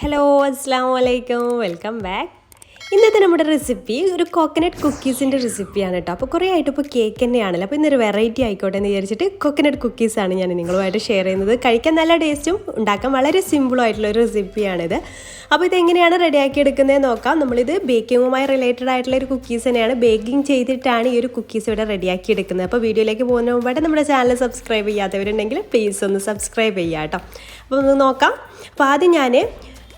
Hello അസ്സലാമു അലൈക്കും welcome back. ഇന്നത്തെ നമ്മുടെ റെസിപ്പി ഒരു കോക്കനട്ട് കുക്കീസിൻ്റെ റെസിപ്പിയാണ് കേട്ടോ. അപ്പോൾ കുറേ ആയിട്ട് ഇപ്പോൾ കേക്ക് തന്നെയാണല്ലോ, അപ്പോൾ ഇന്നൊരു വെറൈറ്റി ആയിക്കോട്ടെ എന്ന് വിചാരിച്ചിട്ട് കോക്കനട്ട് കുക്കീസാണ് ഞാൻ നിങ്ങളുമായിട്ട് ഷെയർ ചെയ്യുന്നത്. കഴിക്കാൻ നല്ല ടേസ്റ്റും ഉണ്ടാക്കാൻ വളരെ സിമ്പിളും ആയിട്ടുള്ളൊരു റെസിപ്പിയാണിത്. അപ്പോൾ ഇതെങ്ങനെയാണ് റെഡിയാക്കി എടുക്കുന്നത് നോക്കാം. നമ്മളിത് ബേക്കിങ്ങുമായി റിലേറ്റഡ് ആയിട്ടുള്ള ഒരു കുക്കീസ് തന്നെയാണ്. ബേക്കിംഗ് ചെയ്തിട്ടാണ് ഈ ഒരു കുക്കീസ് ഇവിടെ റെഡിയാക്കി എടുക്കുന്നത്. അപ്പോൾ വീഡിയോയിലേക്ക് പോകുന്ന മുമ്പായിട്ട് നമ്മുടെ ചാനൽ സബ്സ്ക്രൈബ് ചെയ്യാത്തവരുണ്ടെങ്കിൽ പ്ലീസ് ഒന്ന് സബ്സ്ക്രൈബ് ചെയ്യുക കേട്ടോ. അപ്പോൾ ഒന്ന് നോക്കാം. അപ്പോൾ ആദ്യം ഞാൻ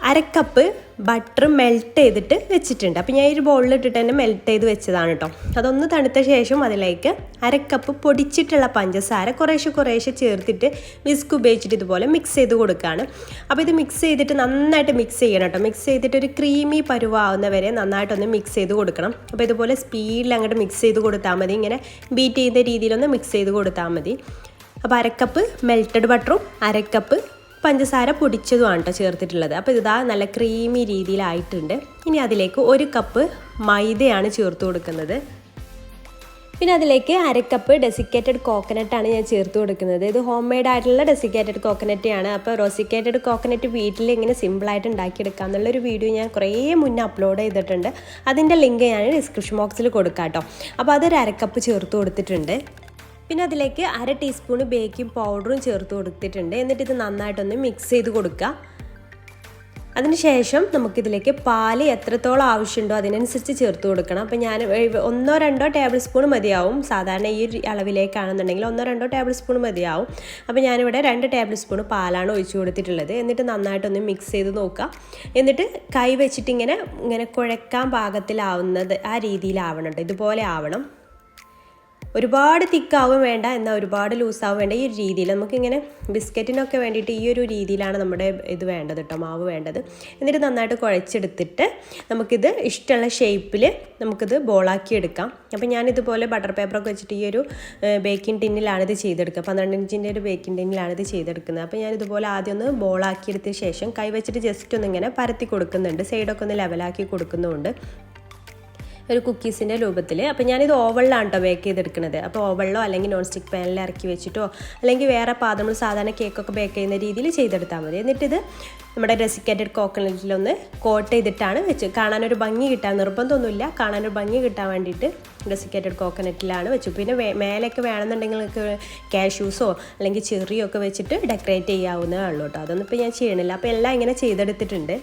അരക്കപ്പ് ബട്ടർ മെൽറ്റ് ചെയ്തിട്ട് വെച്ചിട്ടുണ്ട്. അപ്പോൾ ഞാൻ ഒരു ബൗളിലിട്ടിട്ട് തന്നെ മെൽറ്റ് ചെയ്ത് വെച്ചതാണ് കേട്ടോ. അതൊന്ന് തണുത്ത ശേഷം അതിലേക്ക് അരക്കപ്പ് പൊടിച്ചിട്ടുള്ള പഞ്ചസാര കുറേശ്ശെ ചേർത്തിട്ട് വിസ്ക് ഉപയോഗിച്ചിട്ട് ഇതുപോലെ മിക്സ് ചെയ്ത് കൊടുക്കുകയാണ്. അപ്പോൾ ഇത് മിക്സ് ചെയ്തിട്ട് നന്നായിട്ട് മിക്സ് ചെയ്യണം കേട്ടോ. മിക്സ് ചെയ്തിട്ട് ഒരു ക്രീമി പരുവാവുന്ന വരെ നന്നായിട്ടൊന്ന് മിക്സ് ചെയ്ത് കൊടുക്കണം. അപ്പോൾ ഇതുപോലെ സ്പീഡിൽ അങ്ങോട്ട് മിക്സ് ചെയ്ത് കൊടുത്താൽ മതി. ഇങ്ങനെ ബീറ്റ് ചെയ്യുന്ന രീതിയിലൊന്ന് മിക്സ് ചെയ്ത് കൊടുത്താൽ മതി. അപ്പോൾ അരക്കപ്പ് മെൽറ്റഡ് ബട്ടറും അരക്കപ്പ് പഞ്ചസാര പൊടിച്ചതുമാണ് കേട്ടോ ചേർത്തിട്ടുള്ളത്. അപ്പോൾ ഇതാ നല്ല ക്രീമി രീതിയിലായിട്ടുണ്ട്. ഇനി അതിലേക്ക് ഒരു കപ്പ് മൈദയാണ് ചേർത്ത് കൊടുക്കുന്നത്. പിന്നെ അതിലേക്ക് അരക്കപ്പ് ഡെസിക്കേറ്റഡ് കോക്കനട്ടാണ് ഞാൻ ചേർത്ത് കൊടുക്കുന്നത്. ഇത് ഹോം മെയ്ഡ് ആയിട്ടുള്ള ഡെസിക്കേറ്റഡ് കോക്കനറ്റാണ്. അപ്പോൾ റോസിക്കേറ്റഡ് കോക്കനറ്റ് വീട്ടിൽ ഇങ്ങനെ സിമ്പിളായിട്ട് ഉണ്ടാക്കിയെടുക്കാം എന്നുള്ളൊരു വീഡിയോ ഞാൻ കുറേ മുന്നേ അപ്ലോഡ് ചെയ്തിട്ടുണ്ട്. അതിൻ്റെ ലിങ്ക് ഞാൻ ഡിസ്ക്രിപ്ഷൻ ബോക്സിൽ കൊടുക്കാം കേട്ടോ. അപ്പോൾ അതൊരു അരക്കപ്പ് ചേർത്ത് കൊടുത്തിട്ടുണ്ട്. പിന്നെ അതിലേക്ക് 1/2 ടീസ്പൂണ് ബേക്കിംഗ് പൗഡറും ചേർത്ത് കൊടുത്തിട്ടുണ്ട്. എന്നിട്ട് ഇത് നന്നായിട്ടൊന്ന് മിക്സ് ചെയ്ത് കൊടുക്കുക. അതിനുശേഷം നമുക്കിതിലേക്ക് പാല് എത്രത്തോളം ആവശ്യമുണ്ടോ അതിനനുസരിച്ച് ചേർത്ത് കൊടുക്കണം. അപ്പോൾ ഞാൻ 1-2 ടേബിൾ സ്പൂൺ മതിയാവും. സാധാരണ ഈ ഒരു അളവിലേക്കാണെന്നുണ്ടെങ്കിൽ 1-2 ടേബിൾ സ്പൂൺ മതിയാവും. അപ്പോൾ ഞാനിവിടെ 2 ടേബിൾ സ്പൂൺ പാലാണ് ഒഴിച്ചു കൊടുത്തിട്ടുള്ളത്. എന്നിട്ട് നന്നായിട്ടൊന്ന് മിക്സ് ചെയ്ത് നോക്കുക. എന്നിട്ട് കൈ വെച്ചിട്ട് ഇങ്ങനെ കുഴക്കാൻ പാകത്തിലാവുന്നത് ആ രീതിയിലാവണം കേട്ടോ. ഇതുപോലെ ആവണം. ഒരുപാട് തിക്കാവും വേണ്ട, എന്നാൽ ഒരുപാട് ലൂസാവും വേണ്ട. ഈ ഒരു രീതിയിൽ നമുക്കിങ്ങനെ ബിസ്ക്കറ്റിനൊക്കെ വേണ്ടിയിട്ട് ഈ ഒരു രീതിയിലാണ് നമ്മുടെ ഇത് വേണ്ടത് കേട്ടോ, മാവ് വേണ്ടത്. എന്നിട്ട് നന്നായിട്ട് കുഴച്ചെടുത്തിട്ട് നമുക്കിത് ഇഷ്ടമുള്ള ഷേപ്പിൽ നമുക്കിത് ബോളാക്കി എടുക്കാം. അപ്പോൾ ഞാനിതുപോലെ ബട്ടർ പേപ്പറൊക്കെ വെച്ചിട്ട് ഈ ഒരു ബേക്കിംഗ് ടിന്നിലാണിത് ചെയ്തെടുക്കുക. 12 ഇഞ്ചിൻ്റെ ഒരു ബേക്കിംഗ് ടിന്നിലാണിത് ചെയ്തെടുക്കുന്നത്. അപ്പോൾ ഞാനിതുപോലെ ആദ്യം ഒന്ന് ബോളാക്കിയെടുത്ത ശേഷം കൈ വെച്ചിട്ട് ജസ്റ്റ് ഒന്നിങ്ങനെ പരത്തി കൊടുക്കുന്നുണ്ട്. സൈഡൊക്കെ ഒന്ന് ലെവലാക്കി കൊടുക്കുന്നുണ്ട് ഒരു കുക്കീസിൻ്റെ രൂപത്തിൽ. അപ്പോൾ ഞാനിത് ഓവളിലാണ് കേട്ടോ ബേക്ക് ചെയ്തെടുക്കുന്നത്. അപ്പോൾ ഓവളിലോ അല്ലെങ്കിൽ നോൺ സ്റ്റിക്ക് പാനിൽ ഇറക്കി വെച്ചിട്ടോ അല്ലെങ്കിൽ വേറെ പാത്രങ്ങൾ സാധാരണ കേക്കൊക്കെ ബേക്ക് ചെയ്യുന്ന രീതിയിൽ ചെയ്തെടുത്താൽ മതി. എന്നിട്ടിത് നമ്മുടെ ഡെസിക്കേറ്റഡ് കോക്കനട്ടിലൊന്ന് കോട്ട് ചെയ്തിട്ടാണ് വെച്ച് കാണാനൊരു ഭംഗി കിട്ടാൻ, നിർബന്ധമൊന്നുമില്ല, കാണാനൊരു ഭംഗി കിട്ടാൻ വേണ്ടിയിട്ട് ഡെസിക്കേറ്റഡ് കോക്കനട്ടിലാണ് വെച്ചു. പിന്നെ മേലൊക്കെ വേണമെന്നുണ്ടെങ്കിൽ നിങ്ങൾക്ക് കാഷ്യൂസോ അല്ലെങ്കിൽ ചെറിയോ ഒക്കെ വെച്ചിട്ട് ഡെക്കറേറ്റ് ചെയ്യാവുന്നതേ ഉള്ളൂ കേട്ടോ. അതൊന്നും ഇപ്പോൾ ഞാൻ ചെയ്യണില്ല. അപ്പോൾ എല്ലാം ഇങ്ങനെ ചെയ്തെടുത്തിട്ടുണ്ട്.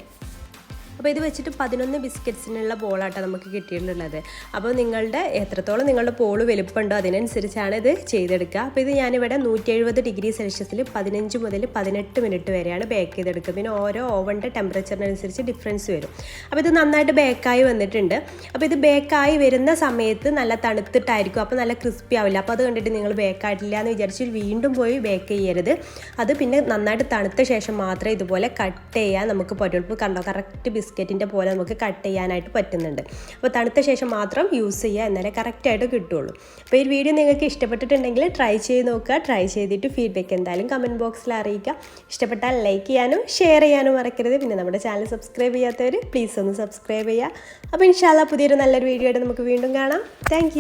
അപ്പോൾ ഇത് വെച്ചിട്ട് 11 ബിസ്ക്കറ്റ്സിനുള്ള ബോളാട്ടോ നമുക്ക് കിട്ടിയിട്ടുള്ളത്. അപ്പോൾ എത്രത്തോളം നിങ്ങളുടെ ബോൾ വലുപ്പമുണ്ടോ അതിനനുസരിച്ചാണ് ഇത് ചെയ്തെടുക്കുക. അപ്പോൾ ഇത് ഞാനിവിടെ 170 ഡിഗ്രി സെൽഷ്യസിൽ 15 മുതൽ 18 മിനിറ്റ് വരെയാണ് ബേക്ക് ചെയ്തെടുക്കുക. പിന്നെ ഓരോ ഓവൻ്റെ ടെമ്പറേച്ചറിനനുസരിച്ച് ഡിഫറൻസ് വരും. അപ്പോൾ ഇത് നന്നായിട്ട് ബേക്കായി വന്നിട്ടുണ്ട്. അപ്പോൾ ഇത് ബേക്കായി വരുന്ന സമയത്ത് നല്ല തണുത്തിട്ടായിരിക്കും, അപ്പോൾ നല്ല ക്രിസ്പി ആവില്ല. അപ്പോൾ അത് കണ്ടിട്ട് നിങ്ങൾ ബേക്കായിട്ടില്ല എന്ന് വിചാരിച്ച് വീണ്ടും പോയി ബേക്ക് ചെയ്യരുത്. അത് പിന്നെ നന്നായിട്ട് തണുത്ത ശേഷം മാത്രമേ ഇതുപോലെ കട്ട് ചെയ്യാൻ നമുക്ക് പറ്റുള്ളൂ. കണ്ടോ, കറക്റ്റ് ബിസ്ക്കറ്റിൻ്റെ പോലെ നമുക്ക് കട്ട് ചെയ്യാനായിട്ട് പറ്റുന്നുണ്ട്. അപ്പോൾ തണുത്ത ശേഷം മാത്രം യൂസ് ചെയ്യുക, എന്നാലേ കറക്റ്റായിട്ട് കിട്ടുള്ളൂ. അപ്പോൾ ഈ വീഡിയോ നിങ്ങൾക്ക് ഇഷ്ടപ്പെട്ടിട്ടുണ്ടെങ്കിൽ ട്രൈ ചെയ്ത് നോക്കുക. ട്രൈ ചെയ്തിട്ട് ഫീഡ്ബാക്ക് എന്തായാലും കമൻറ്റ് ബോക്സിൽ അറിയിക്കുക. ഇഷ്ടപ്പെട്ടാൽ ലൈക്ക് ചെയ്യാനും ഷെയർ ചെയ്യാനും മറക്കരുത്. പിന്നെ നമ്മുടെ ചാനൽ സബ്സ്ക്രൈബ് ചെയ്യാത്തവർ പ്ലീസ് ഒന്ന് സബ്സ്ക്രൈബ് ചെയ്യുക. അപ്പോൾ ഇൻഷാല്ലാ പുതിയൊരു നല്ലൊരു വീഡിയോ ആയിട്ട് നമുക്ക് വീണ്ടും കാണാം. താങ്ക്